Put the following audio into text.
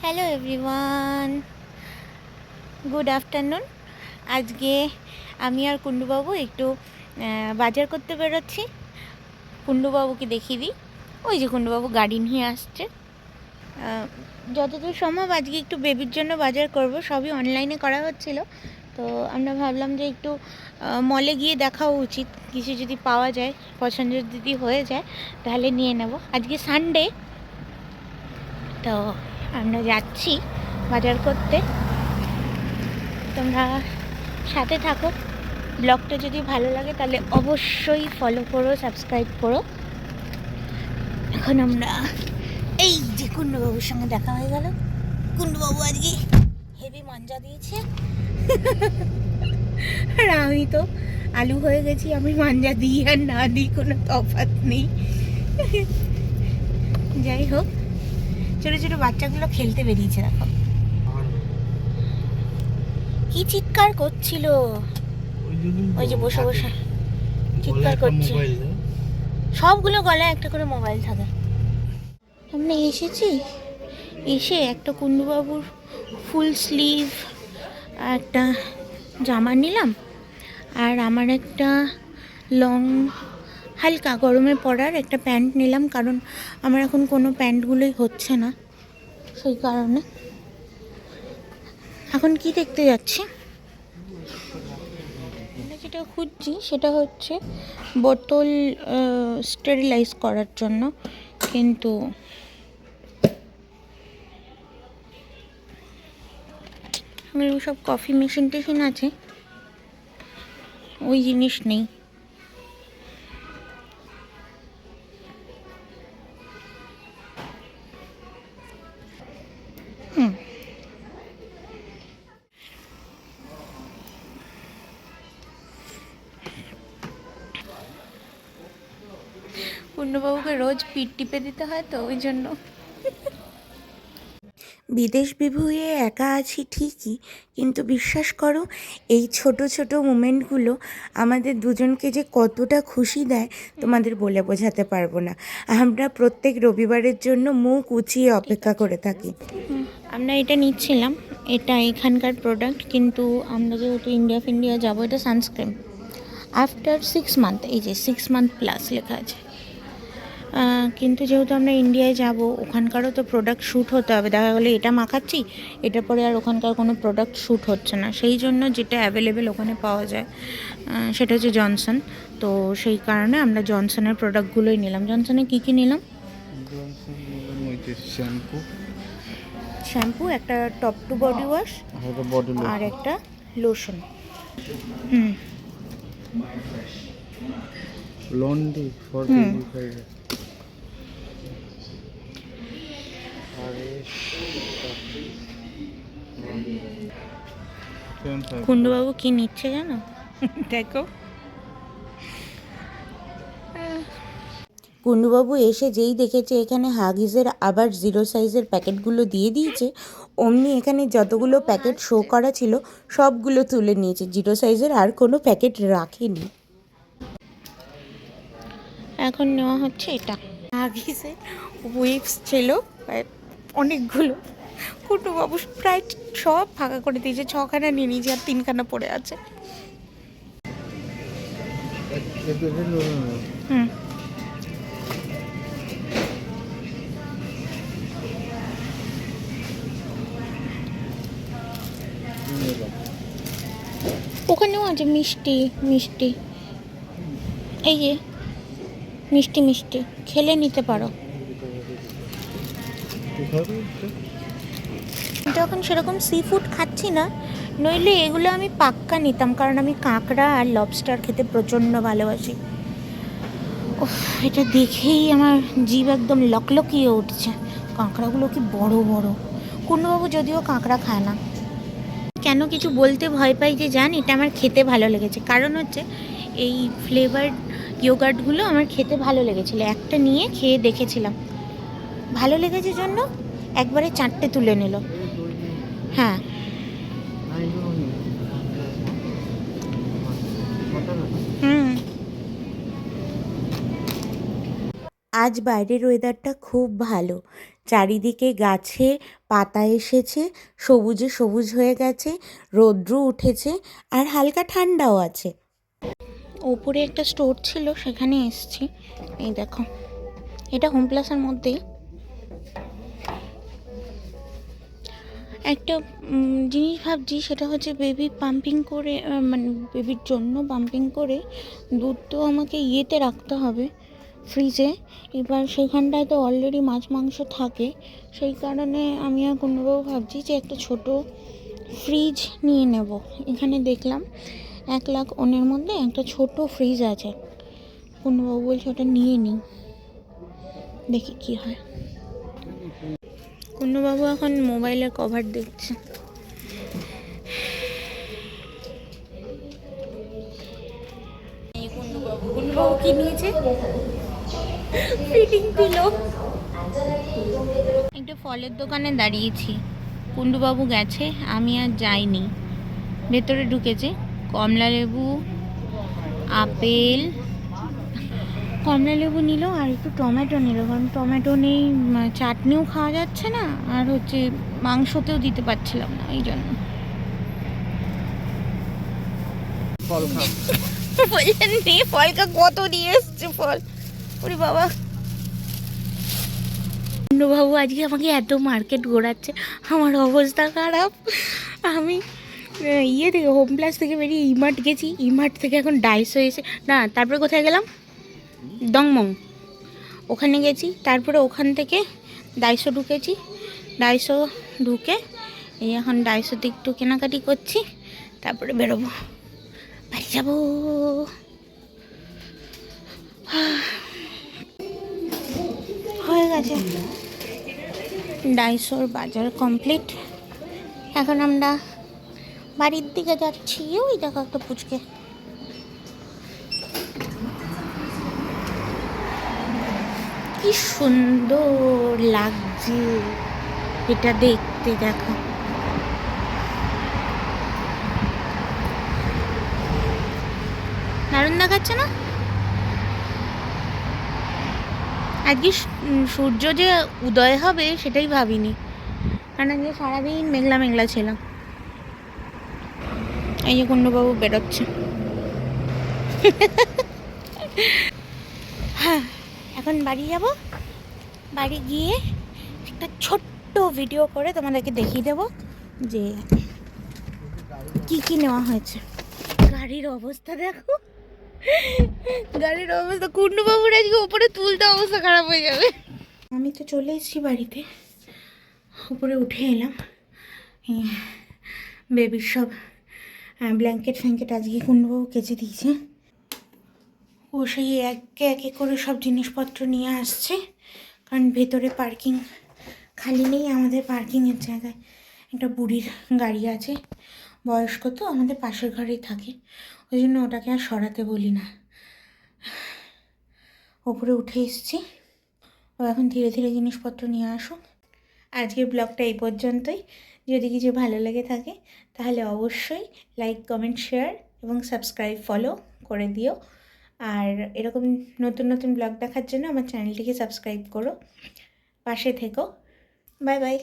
Hello everyone, good afternoon. আজকে আমি আর কুণ্ডুবাবু একটু বাজার করতে বেরোচ্ছি। কুণ্ডুবাবুকে দেখিয়ে দিই, ওই যে কুণ্ডুবাবু গাড়ি নিয়ে আসছে। যতদূর সম্ভব আজকে একটু বেবির জন্য বাজার করব, সবই অনলাইনে করা হচ্ছিল। তো আমরা ভাবলাম যে একটু মলে গিয়ে দেখাও উচিত, কিছু যদি পাওয়া যায়, পছন্দ যদি হয়ে যায় তাহলে নিয়ে নেব। আজকে সানডে, তো আমরা যাচ্ছি বাজার করতে। তোমরা সাথে থাকো, ব্লগটা যদি ভালো লাগে তাহলে অবশ্যই ফলো করো, সাবস্ক্রাইব করো। এখন আমরা এই যে কুণ্ডুবাবুর সঙ্গে দেখা হয়ে গেল। কুণ্ডুবাবু আজকে হেভি মঞ্জা দিয়েছে, আর আমি তো আলু হয়ে গেছি। আমি মাঞ্জা দিই আর না দিই কোনো তফাৎ নেই। যাই হোক, ছোটো ছোটো বাচ্চাগুলো খেলতে বেরিয়েছে, দেখো কি চিৎকার করছিল, ওই যে বসে বসে চিৎকার করছে। সবগুলো গলায় একটা করে মোবাইল থাকে। আমরা এসেছি, এসে একটা কুণ্ডুবাবুর ফুল স্লিভ একটা জামা নিলাম, আর আমার একটা লং হালকা গরমে পরার একটা প্যান্ট নিলাম, কারণ আমার এখন কোনো প্যান্টগুলোই হচ্ছে না, সেই কারণে। এখন কি দেখতে যাচ্ছি, যেটা খুঁজছি সেটা হচ্ছে বোতল স্টেরিলাইজ করার জন্য, কিন্তু সব কফি মেশিন টেশিন আছে, ওই জিনিস নেই। পূর্ণবাবুকে রোজ পিঠ টিপে দিতে হয়, তো ওই জন্য। বিদেশ বিভুঁইয়ে একা আছি ঠিকই, কিন্তু বিশ্বাস করো এই ছোট ছোট মোমেন্টগুলো আমাদের দুজনকে যে কতটা খুশি দেয় তোমাদের বলে বোঝাতে পারবো না। আমরা প্রত্যেক রবিবারের জন্য মুখ উঁচিয়ে অপেক্ষা করে থাকি। আমরা এটা নিচ্ছিলাম, এটা এখানকার প্রোডাক্ট, কিন্তু আমরা যেহেতু ইন্ডিয়া যাবো, এটা সানস্ক্রিন আফটার 6 মান্থ, এই যে 6 মান্থ প্লাস লেখা আছে। কিন্তু যেহেতু আমরা ইন্ডিয়ায় যাব, ওখানকারও তো প্রোডাক্ট শ্যুট হতে হবে। দেখা গেলো এটা মাখাচ্ছি, এটার পরে আর ওখানকার কোনো প্রোডাক্ট শ্যুট হচ্ছে না, সেই জন্য যেটা অ্যাভেলেবেল ওখানে পাওয়া যায় সেটা হচ্ছে জনসন। তো সেই কারণে আমরা জনসনের প্রোডাক্টগুলোই নিলাম। জনসনে কী কী নিলাম? শ্যাম্পু, একটা টপ টু বডি ওয়াশ, আর একটা লোশন। লন্ড্রি ফর কুণ্ডুবাবু কি নিচ্ছে জানো? দেখো, কুণ্ডুবাবু এসে যেই দেখেছে এখানে হাগিসের আবার 0 সাইজের প্যাকেটগুলো দিয়ে দিয়েছে, অমনি এখানে যতগুলো প্যাকেট শো করা ছিল সবগুলো তুলে নিয়েছে, 0 সাইজের আর কোনো প্যাকেট রাখেনি। এখন নেওয়া হচ্ছে এটা, হাগিসের উইপস ছিল অনেকগুলো। কুণ্ডুবাবু প্রায় সব ফাঁকা করে দিয়েছে, 6খানা নিয়ে নিয়েছে আর 3খানা পড়ে আছে। ওখানেও আছে মিষ্টি মিষ্টি, এই যে মিষ্টি মিষ্টি খেলে নিতে পারো। এখন সেরকম সি ফুড খাচ্ছি না, নইলে এগুলো আমি পাক্কা নিতাম, কারণ আমি কাঁকড়া আর লবস্টার খেতে প্রচণ্ড ভালোবাসি। এটা দেখেই আমার জিভ একদম লকলকিয়ে উঠছে। কাঁকড়াগুলো কি বড় বড়। কুণ্ডুবাবু যদিও কাঁকড়া খায় না, কেন কিছু বলতে ভয় পাই যে জান, এটা আমার খেতে ভালো লেগেছে, কারণ হচ্ছে এই ফ্লেভার্ড ইয়োগার্টগুলো আমার খেতে ভালো লেগেছিলো। একটা নিয়ে খেয়ে দেখেছিলাম, ভালো লেগেছে জন্য একবারে 4টে তুলে নিল। হ্যাঁ, আজ বাইরের ওয়েদারটা খুব ভালো, চারিদিকে গাছে পাতা এসেছে, সবুজে সবুজ হয়ে গেছে, রৌদ্র উঠেছে আর হালকা ঠান্ডাও আছে। ওপরে একটা স্টোর ছিল, সেখানে এসেছি। এই দেখো, এটা হোম প্লাসের মধ্যেই। একটা জিনিস ভাবছি, সেটা হচ্ছে বেবি পাম্পিং করে, মানে বেবির জন্য পাম্পিং করে দুধ তো আমাকে ইয়েতে রাখতে হবে, ফ্রিজে। এবার সেইখানটায় তো অলরেডি মাছ মাংস থাকে, সেই কারণে আমি আর কোনোভাবে ভাবছি যে একটা ছোট ফ্রিজ নিয়ে নেব। এখানে দেখলাম 1,00,000 মধ্যে একটা ছোট ফ্রিজ আছে। কোনোবাবু বলছে ওটা নিয়ে নিই, দেখি কি হয়। কুন্নুবাবু এখন মোবাইলের কভার দেখছে। কুন্নুবাবু কি নিয়েছে? Fitting pillow. একটা ফলের দোকানে দাঁড়িয়েছি, কুন্ডুবাবু গেছে, আমি আর যাইনি। ভেতরে ঢুকেছে কমলা লেবু, আপেল, কমলা লেবু নিল আর একটু টমেটো নিল, কারণ টমেটো নেই, চাটনিও খাওয়া যাচ্ছে না, আর হচ্ছে মাংসতেও দিতে পারছিলাম না, এই জন্য। বললেন নি ফলকা কত নিয়ে এসছে ফল, ওরে বাবা। বাবু আজকে আমাকে এত মার্কেট ঘোরাচ্ছে, আমার অবস্থা খারাপ। আমি ইয়ে থেকে হোম প্লাস থেকে বেরিয়ে ইমার্ট গেছি, ইমার্ট থেকে এখন ডাইসো এসে, না তারপরে কোথায় গেলাম, দংমং, ওখানে গেছি। তারপরে ওখান থেকে ডাইসো ঢুকেছি, ডাইসো ঢুকে এই এখন ডাইসোতে একটু কেনাকাটি করছি, তারপরে বেরোবো, বাড়ি যাবো। হয়ে গেছে ডাইসোর বাজার কমপ্লিট, এখন আমরা বাড়ির দিকে যাচ্ছি। ওই দেখো একটা পুচকে, কি সুন্দর লাগছে এটা দেখতে, দেখো। দারুণ দেখাচ্ছে না? আজকে সূর্য যে উদয় হবে সেটাই ভাবিনি, কারণ আজকে সারাদিন মেঘলা মেঘলা ছিল। এই যে কুন্ডুবাবু বেরোচ্ছে। হ্যাঁ, এখন বাড়ি যাব, বাড়ি গিয়ে একটা ছোট্ট ভিডিও করে তোমাদেরকে দেখিয়ে দেবো যে কি কি নেওয়া হয়েছে। গাড়ির অবস্থা দেখো, গাড়ির অবস্থা, কুন্ডুবাবুর আজকে উপরে তুলতে অবস্থা খারাপ হয়ে যাবে। আমি তো চলে এসেছি বাড়িতে, উপরে উঠে এলাম। বেবির সব ব্ল্যাঙ্কেট ফ্যাঙ্কেট আজকে কুন্ডুবাবু কেচে দিয়েছে। ও সেই একে একে করে সব জিনিসপত্র নিয়ে আসছে, কারণ ভেতরে পার্কিং খালি নেই। আমাদের পার্কিংয়ের জায়গায় একটা বুড়ির গাড়ি আছে, বয়স্ক তো, আমাদের পাশের ঘরেই থাকে, ওই জন্য ওটাকে আর সরাতে বলি না। ওপরে উঠে এসেছি, ও এখন ধীরে ধীরে জিনিসপত্র নিয়ে আসুক। আজকের ব্লগটা এই পর্যন্তই। যদি কিছু ভালো লেগে থাকে তাহলে অবশ্যই লাইক, কমেন্ট, শেয়ার এবং সাবস্ক্রাইব, ফলো করে দিও। আর এরকম নতুন নতুন ব্লগ দেখার জন্য আমার চ্যানেলটিকে সাবস্ক্রাইব করো, পাশে থেকো। Bye bye.